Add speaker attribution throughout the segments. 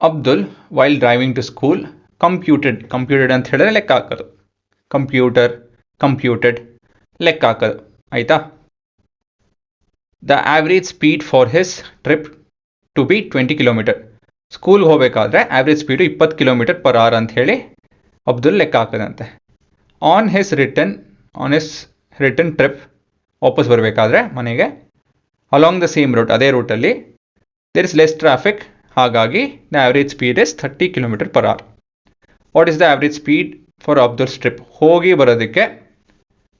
Speaker 1: Abdul while driving to school computed ಅಂತ ಹೇಳಿದ್ರೆ ಲೆಕ್ಕ ಹಾಕೋದು. ಕಂಪ್ಯೂಟೆಡ್ ಲೆಕ್ಕ ಹಾಕೋದು. ಆಯಿತಾ? The average speed for his trip to be 20 kilometre. ಸ್ಕೂಲ್ಗೆ ಹೋಗಬೇಕಾದ್ರೆ average speed 20 kilometre per hour ಅಂತ ಹೇಳಿ ಅಬ್ದುಲ್ ಲೆಕ್ಕ ಹಾಕೋದಂತೆ. ಆನ್ ಹಿಸ್ ರಿಟರ್ನ್ ಟ್ರಿಪ್, ವಾಪಸ್ ಬರಬೇಕಾದ್ರೆ ಮನೆಗೆ, ಅಲಾಂಗ್ ದ ಸೇಮ್ ರೂಟ್, ಅದೇ ರೂಟಲ್ಲಿ ದೇರ್ ಇಸ್ ಲೆಸ್ ಟ್ರಾಫಿಕ್, ಹಾಗಾಗಿ the average speed is 30 kilometre per hour. What is the average speed for ಅಬ್ದುಲ್ಸ್ trip? ಹೋಗಿ ಬರೋದಕ್ಕೆ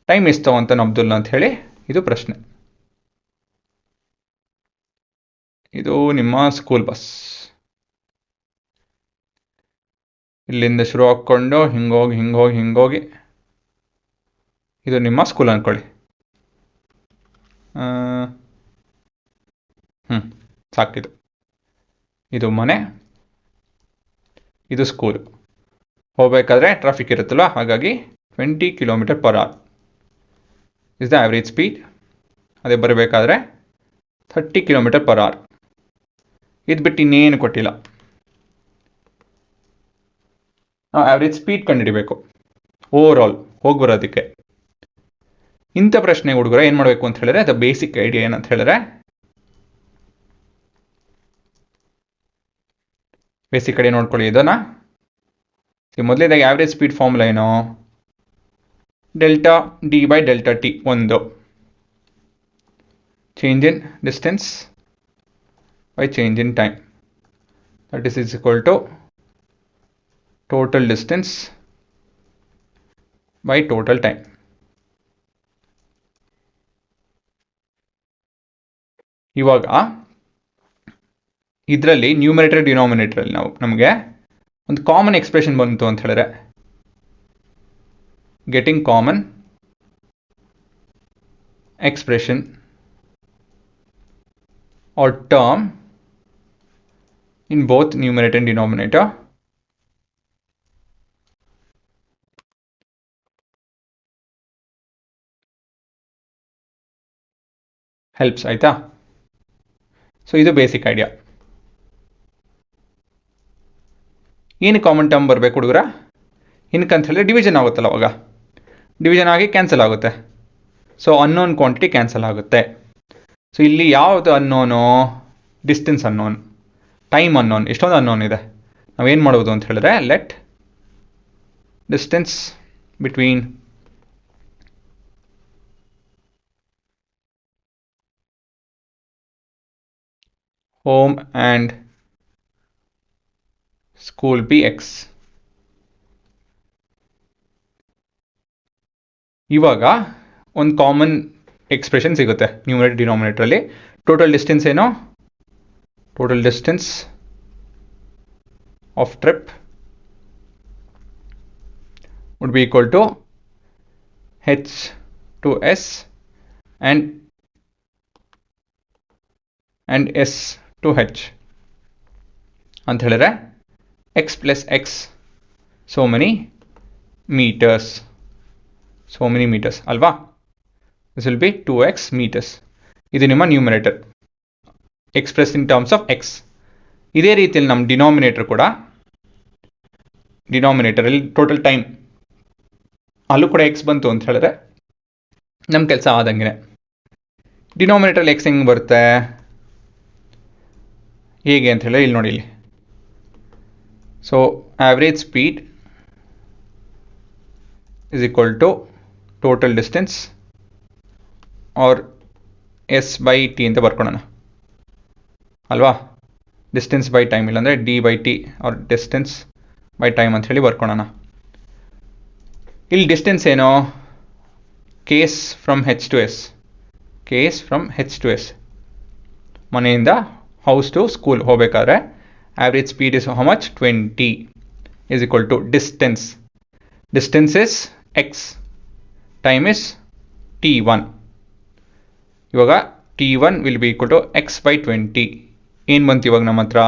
Speaker 1: ಟೈಮ್ ಎಷ್ಟು ತಗೊಂತಾನೆ ಅಬ್ದುಲ್ ಅಂತ ಹೇಳಿ ಇದು ಪ್ರಶ್ನೆ. ಇದು ನಿಮ್ಮ ಸ್ಕೂಲ್ ಬಸ್. ಇಲ್ಲಿಂದ ಶುರು ಹಾಕ್ಕೊಂಡು ಹಿಂಗೋಗಿ ಇದು ನಿಮ್ಮ ಸ್ಕೂಲ್ ಅಂದ್ಕೊಳ್ಳಿ. ಸಾಕಿದು. ಇದು ಮನೆ, ಇದು ಸ್ಕೂಲು. ಹೋಗಬೇಕಾದ್ರೆ ಟ್ರಾಫಿಕ್ ಇರುತ್ತಲ್ವ, ಹಾಗಾಗಿ 20 kilometre per hour is the average speed. ಅದೇ ಬರಬೇಕಾದ್ರೆ 30 ಕಿಲೋಮೀಟರ್ ಪರ್ ಅವರ್. ಇದು ಬಿಟ್ಟು ಇನ್ನೇನು ಕೊಟ್ಟಿಲ್ಲ. ನಾವು ಆವ್ರೇಜ್ ಸ್ಪೀಡ್ ಕಂಡುಹಿಡಿಬೇಕು ಓವರ್ ಆಲ್ ಹೋಗಿ ಬರೋದಕ್ಕೆ. ಇಂಥ ಪ್ರಶ್ನೆ ಹುಡುಗರ ಏನು ಮಾಡಬೇಕು ಅಂತ ಹೇಳಿದ್ರೆ, ದ ಬೇಸಿಕ್ ಐಡಿಯಾ ಏನಂತ ಹೇಳಿದ್ರೆ, ಬೇಸಿಕ್ ಐಡಿಯಾ ನೋಡ್ಕೊಳ್ಳಿ ಇದನ್ನ. ಮೊದಲೇದಾಗಿ ಆವ್ರೇಜ್ ಸ್ಪೀಡ್ ಫಾರ್ಮುಲಾ ಏನು? Delta D by delta T. ಒಂದು change in distance by change in time, that is equal to total distance by total time. ಇವಾಗ ಇದರಲ್ಲಿ ನ್ಯೂಮರೇಟರ್ ಡಿನಾಮಿನೇಟರಲ್ಲಿ ನಮಗೆ ಒಂದು ಕಾಮನ್ ಎಕ್ಸ್ಪ್ರೆಷನ್ ಬಂತು ಅಂತ ಹೇಳಿದ್ರೆ, getting common expression or term in both numerator and denominator helps. ಆಯ್ತಾ? So ಇದು basic idea. ಏನು ಕಾಮನ್ ಟರ್ಮ್ ಬರಬೇಕು ಹುಡುಗರ? ಏನಕ್ಕಂತ ಹೇಳಿದ್ರೆ ಡಿವಿಷನ್ ಆಗುತ್ತಲ್ಲ, ಅವಾಗ ಡಿವಿಷನ್ ಆಗಿ ಕ್ಯಾನ್ಸಲ್ ಆಗುತ್ತೆ. ಸೊ ಅನ್ನೋನ್ ಕ್ವಾಂಟಿಟಿ ಕ್ಯಾನ್ಸಲ್ ಆಗುತ್ತೆ. ಸೊ ಇಲ್ಲಿ ಯಾವುದು unknown? Distance unknown, time unknown, ಎಷ್ಟೊಂದು ಅನ್ನೋನ್ ಇದೆ. ನಾವೇನು ಮಾಡ್ಬೋದು ಅಂತ ಹೇಳಿದ್ರೆ, let distance between home and school be X. ಇವಾಗ ಒಂದು ಕಾಮನ್ ಎಕ್ಸ್ಪ್ರೆಷನ್ ಸಿಗುತ್ತೆ ನ್ಯೂಮರೇಟರ್ ಡಿನಾಮಿನೇಟರಲ್ಲಿ. ಟೋಟಲ್ ಡಿಸ್ಟೆನ್ಸ್ ಏನು? Total distance of trip would be equal to h to s and s to h ಅಂತ ಹೇಳಿದ್ರೆ x plus x so many meters ಅಲ್ವಾ? this will be 2x meters. ಇದು ನಿಮ್ಮ numerator express in terms of x. ಇದೇ ರೀತಿಯಲ್ಲಿ ನಮ್ಮ denominator ಕೂಡ, ಡಿನಾಮಿನೇಟರಲ್ಲಿ total time ಅಲ್ಲೂ ಕೂಡ x ಬಂತು ಅಂತ ಹೇಳಿದ್ರೆ ನಮ್ಮ ಕೆಲಸ ಆದಂಗೆ. ಡಿನಾಮಿನೇಟರಲ್ಲಿ x ಹೆಂಗೆ ಬರುತ್ತೆ ಹೇಗೆ ಅಂತ ಹೇಳಿ ಇಲ್ಲಿ ನೋಡಿ. ಇಲ್ಲಿ so average speed is equal to total distance or s by T ಅಂತ ಬರ್ಕೊಳ್ಳೋಣ ಅಲ್ವಾ? ಡಿಸ್ಟೆನ್ಸ್ ಬೈ ಟೈಮ್, ಇಲ್ಲಾಂದರೆ D by T or distance by time ಅಂತ ಹೇಳಿ ಬರ್ಕೊಳ್ಳೋಣ. ಇಲ್ಲಿ ಡಿಸ್ಟೆನ್ಸ್ ಏನು? Case from h to s. Case from h to s, ಮನೆಯಿಂದ ಹೌಸ್ ಟು ಸ್ಕೂಲ್ ಹೋಗಬೇಕಾದ್ರೆ average speed is how much? 20 is equal to distance. Distance is x, time is t1. ಇವಾಗ t1 will be equal to x by 20. ಏನು ಬಂತು ಇವಾಗ ನಮ್ಮ ಹತ್ರ?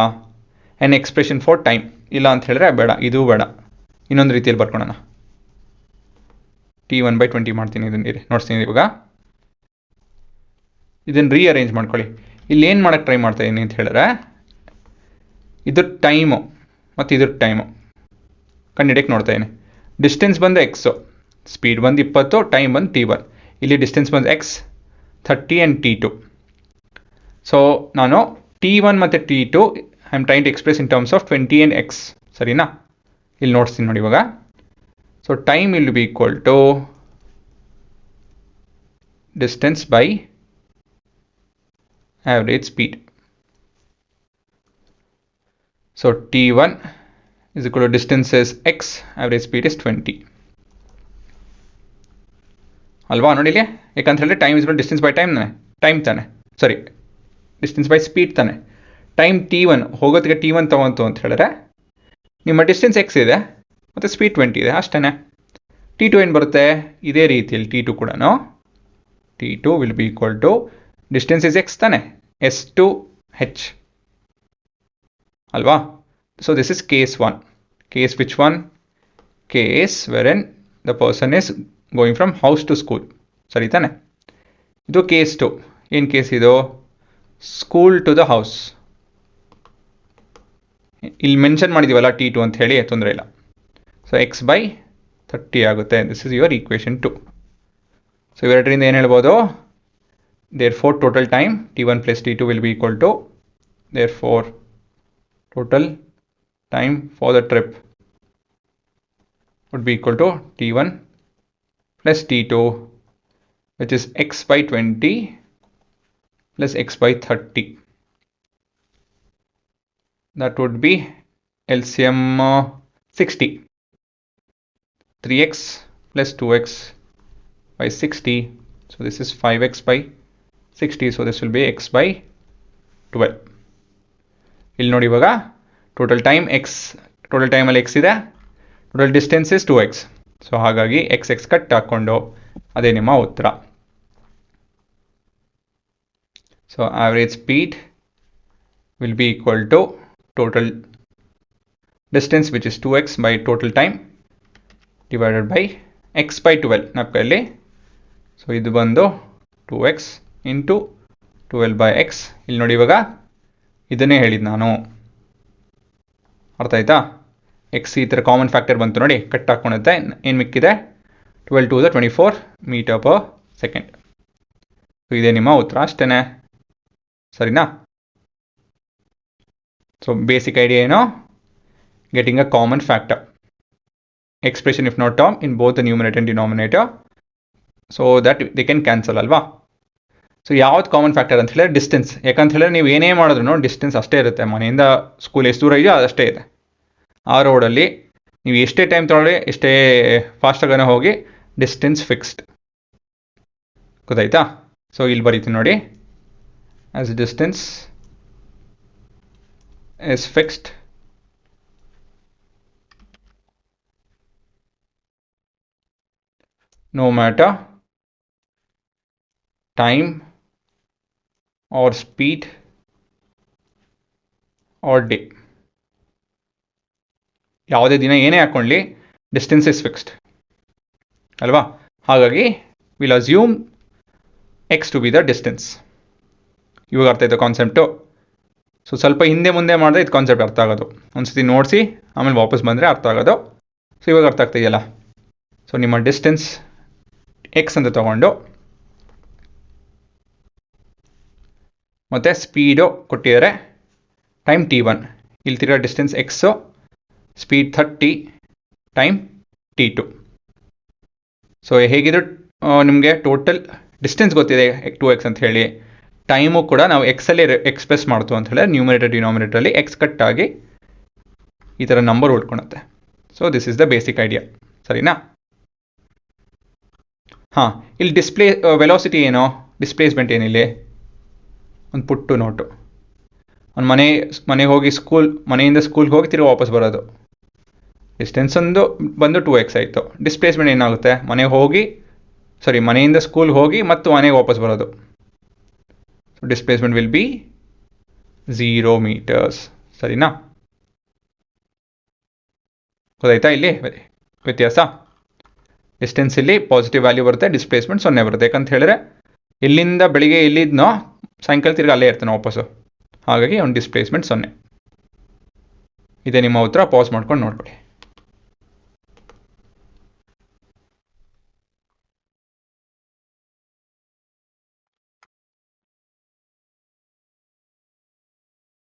Speaker 1: an expression for time. ಇಲ್ಲ ಅಂತ ಹೇಳಿದ್ರೆ ಬೇಡ, ಇದು ಬೇಡ, ಇನ್ನೊಂದು ರೀತಿಯಲ್ಲಿ ಬರ್ಕೊಳ್ಳೋಣ. t1 by 20 ಮಾಡ್ತೀನಿ, ಇದನ್ನು ನೋಡ್ತೀನಿ. ಇವಾಗ ಇದನ್ನು ರೀಅರೇಂಜ್ ಮಾಡ್ಕೊಳ್ಳಿ. ಇಲ್ಲಿ ಏನು ಮಾಡೋಕ್ಕೆ ಟ್ರೈ ಮಾಡ್ತಾ ಇದ್ದೀನಿ ಅಂತ ಹೇಳಿದ್ರೆ, ಇದ್ರ ಟೈಮು ಮತ್ತು ಇದ್ರ ಟೈಮು ಕಂಡುಹಿಡಿಯಕ್ಕೆ ನೋಡ್ತಾ ಇದ್ದೀನಿ. ಡಿಸ್ಟೆನ್ಸ್ ಬಂದು ಎಕ್ಸು, ಸ್ಪೀಡ್ ಬಂದು 20, ಟೈಮ್ ಬಂದು t1. ಇಲ್ಲಿ ಡಿಸ್ಟೆನ್ಸ್ ಬಂದು ಎಕ್ಸ್ 30 ಆ್ಯಂಡ್ t2. ಸೊ ನಾನು t1 ಮತ್ತು t2 I am train to express in terms of 20 and X. ಸರಿನಾ? ಇಲ್ಲಿ ನೋಡ್ತೀನಿ ನೋಡಿ ಇವಾಗ. So time will be equal to distance by average speed. So t1 is equal to distance is x, average speed is 20. ಅಲ್ವಾ ನೋಡಿಲಿ? ಯಾಕಂತ ಹೇಳಿದ್ರೆ time is distance by time ತಾನೆ, ಸಾರಿ ಡಿಸ್ಟೆನ್ಸ್ ಬೈ ಸ್ಪೀಡ್ ತಾನೆ. ಟೈಮ್ t1 ಹೋಗೋದಕ್ಕೆ t1 ತಗೊಂತು ಅಂತ ಹೇಳಿದ್ರೆ ನಿಮ್ಮ ಡಿಸ್ಟೆನ್ಸ್ ಎಕ್ಸ್ ಇದೆ ಮತ್ತು ಸ್ಪೀಡ್ 20 ಇದೆ, ಅಷ್ಟೇ. t2 ಏನು ಬರುತ್ತೆ? ಇದೇ ರೀತಿಯಲ್ಲಿ t2 ಕೂಡ t2 will be equal to distance is X ತಾನೆ, s to h ಅಲ್ವಾ? So this is case 1. Case which one? Case wherein the person is going from house to school. ಸರಿ ತಾನೆ? ಇದು ಕೇಸ್ 2. ಏನು ಕೇಸ್ ಇದು? School to the house. ಇಲ್ಲಿ mention ಮಾಡಿದ್ದೀವಲ್ಲ t2 ಅಂತ ಹೇಳಿ, ತೊಂದರೆ ಇಲ್ಲ. ಸೊ ಎಕ್ಸ್ ಬೈ 30 ಆಗುತ್ತೆ. This is your equation 2. So ಇವೆರಡರಿಂದ ಏನು ಹೇಳ್ಬೋದು? Therefore total time t1 plus t2 will be equal to, therefore total time for the trip would be equal to t1 plus t2, which is x by 20 plus x by 30. That would be LCM 60. 3x plus 2x by 60. So this is 5x by 60. So this will be x by 12. ಇಲ್ಲಿ ನೋಡಿ ಇವಾಗ total time X, total ಟೈಮಲ್ಲಿ X ಇದೆ, total distance is 2x. So ಹಾಗಾಗಿ X X cut ಹಾಕ್ಕೊಂಡು ಅದೇ ನಿಮ್ಮ ಉತ್ತರ. So average speed will be equal to total distance which is 2x by total time divided by X by 12 ನಮ್ಮ ಕೈಯಲ್ಲಿ. So ಇದು ಬಂದು 2x ಇಂಟು 12 ಬೈ ಎಕ್ಸ್. ಇಲ್ಲಿ ನೋಡಿ ಇವಾಗ ಇದನ್ನೇ ಹೇಳಿದ್ದು ನಾನು, ಅರ್ಥ ಆಯ್ತಾ? ಎಕ್ಸ್ ಈ ಥರ ಕಾಮನ್ ಫ್ಯಾಕ್ಟರ್ ಬಂತು ನೋಡಿ, ಕಟ್ ಹಾಕ್ಕೊಳುತ್ತೆ. ಏನು ಮಿಕ್ಕಿದೆ? 12 to the 24 metre per second. So ಇದೇ ನಿಮ್ಮ ಉತ್ತರ, ಅಷ್ಟೇ. ಸರಿನಾ? ಸೊ ಬೇಸಿಕ್ ಐಡಿಯಾ ಏನು? Getting a common factor expression if not term in both the numerator and denominator, so that they can cancel ಅಲ್ವಾ? ಸೊ ಯಾವ್ದು ಕಾಮನ್ ಫ್ಯಾಕ್ಟರ್ ಅಂತ ಹೇಳಿದ್ರೆ ಡಿಸ್ಟೆನ್ಸ್. ಯಾಕಂತ ಹೇಳಿದ್ರೆ ನೀವು ಏನೇ ಮಾಡಿದ್ರು ಡಿಸ್ಟೆನ್ಸ್ ಅಷ್ಟೇ ಇರುತ್ತೆ. ಮನೆಯಿಂದ ಸ್ಕೂಲ್ ಎಷ್ಟು ದೂರ ಇದೆಯೋ ಅದಷ್ಟೇ ಇದೆ. ಆ ರೋಡಲ್ಲಿ ನೀವು ಎಷ್ಟೇ ಟೈಮ್ ತೊಗೊಳ್ಳಿ, ಎಷ್ಟೇ ಫಾಸ್ಟಾಗನೇ ಹೋಗಿ, ಡಿಸ್ಟೆನ್ಸ್ ಫಿಕ್ಸ್ಡ್. ಗೊತ್ತಾಯ್ತಾ? ಸೊ ಇಲ್ಲಿ ಬರೀತೀನಿ ನೋಡಿ, as distance is fixed no matter time or speed or day. ಯಾವುದೇ ದಿನ ಏನೇ ಹಾಕ್ಕೊಳ್ಳಿ, ಡಿಸ್ಟೆನ್ಸ್ ಇಸ್ ಫಿಕ್ಸ್ಡ್ ಅಲ್ವಾ? ಹಾಗಾಗಿ will assume X to be the distance. ಇವಾಗ ಅರ್ಥ ಆಯ್ತು ಕಾನ್ಸೆಪ್ಟು? ಸೊ ಸ್ವಲ್ಪ ಹಿಂದೆ ಮುಂದೆ ಮಾಡಿದ್ರೆ ಇದು ಕಾನ್ಸೆಪ್ಟ್ ಅರ್ಥ ಆಗೋದು. ಒಂದ್ಸತಿ ನೋಡಿಸಿ ಆಮೇಲೆ ವಾಪಸ್ ಬಂದರೆ ಅರ್ಥ ಆಗೋದು. ಸೊ ಇವಾಗ ಅರ್ಥ ಆಗ್ತಾಯಿದೆಯಲ್ಲ? ಸೊ ನಿಮ್ಮ ಡಿಸ್ಟೆನ್ಸ್ ಎಕ್ಸ್ ಅಂತ ತಗೊಂಡು ಮತ್ತು ಸ್ಪೀಡು ಕೊಟ್ಟಿದ್ದಾರೆ, ಟೈಮ್ t1, ಇಲ್ಲಿ ತಿರ್ಗಾ distance x, speed 30, time t2. So ಹೇಗಿದ್ರು ನಿಮಗೆ ಟೋಟಲ್ ಡಿಸ್ಟೆನ್ಸ್ ಗೊತ್ತಿದೆ 2x ಅಂತ ಹೇಳಿ, ಟೈಮು ಕೂಡ ನಾವು ಎಕ್ಸಲ್ಲಿ ಎಕ್ಸ್ಪ್ರೆಸ್ ಮಾಡ್ತು ಅಂತ ಹೇಳಿದ್ರೆ ನ್ಯೂಮರೇಟರ್ ಡಿನಾಮಿನೇಟರಲ್ಲಿ ಎಕ್ಸ್ ಕಟ್ಟಾಗಿ ಈ ಥರ ನಂಬರ್ ಉಳ್ಕೊಳುತ್ತೆ. So this is the basic idea. ಸರಿನಾ? ಹಾಂ, ಇಲ್ಲಿ ವೆಲಾಸಿಟಿ ಏನೋ, ಡಿಸ್ಪ್ಲೇಸ್ಮೆಂಟ್ ಏನಿಲ್ಲಿ ಒಂದು ಪುಟ್ಟು ನೋಟು. ಒಂದು ಮನೆಗೆ ಹೋಗಿ ಮನೆಯಿಂದ ಸ್ಕೂಲ್ಗೆ ಹೋಗಿ ತಿರುಗಿ ವಾಪಸ್ ಬರೋದು, ಡಿಸ್ಟೆನ್ಸ್ ಬಂದು 2x ಆಯಿತು. ಡಿಸ್ಪ್ಲೇಸ್ಮೆಂಟ್ ಏನಾಗುತ್ತೆ? ಮನೆಯಿಂದ ಸ್ಕೂಲ್ಗೆ ಹೋಗಿ ಮತ್ತು ಮನೆಗೆ ವಾಪಸ್ ಬರೋದು. So displacement will be 0 meters. ಸರಿನಾ? ಗೊತ್ತಾಯ್ತಾ ಇಲ್ಲಿ ವ್ಯತ್ಯಾಸ? ಡಿಸ್ಟೆನ್ಸ್ ಇಲ್ಲಿ ಪಾಸಿಟಿವ್ ವ್ಯಾಲ್ಯೂ ಬರುತ್ತೆ, ಡಿಸ್ಪ್ಲೇಸ್ಮೆಂಟ್ 0 ಬರುತ್ತೆ. ಯಾಕಂತ ಹೇಳಿದ್ರೆ ಎಲ್ಲಿಂದ ಬೆಳಿಗ್ಗೆ ಎಲ್ಲಿದ್ನೋ ಸಾಯಂಕಾಲ ತಿರ್ಗಿ ಅಲ್ಲೇ ಇರ್ತಾನೆ ವಾಪಸ್ಸು, ಹಾಗಾಗಿ ಅವ್ನ ಡಿಸ್ಪ್ಲೇಸ್ಮೆಂಟ್ 0. ಇದೇ ನಿಮ್ಮ ಉತ್ತರ. ಪಾಸ್ ಮಾಡ್ಕೊಂಡು ನೋಡ್ಕೊಳ್ಳಿ.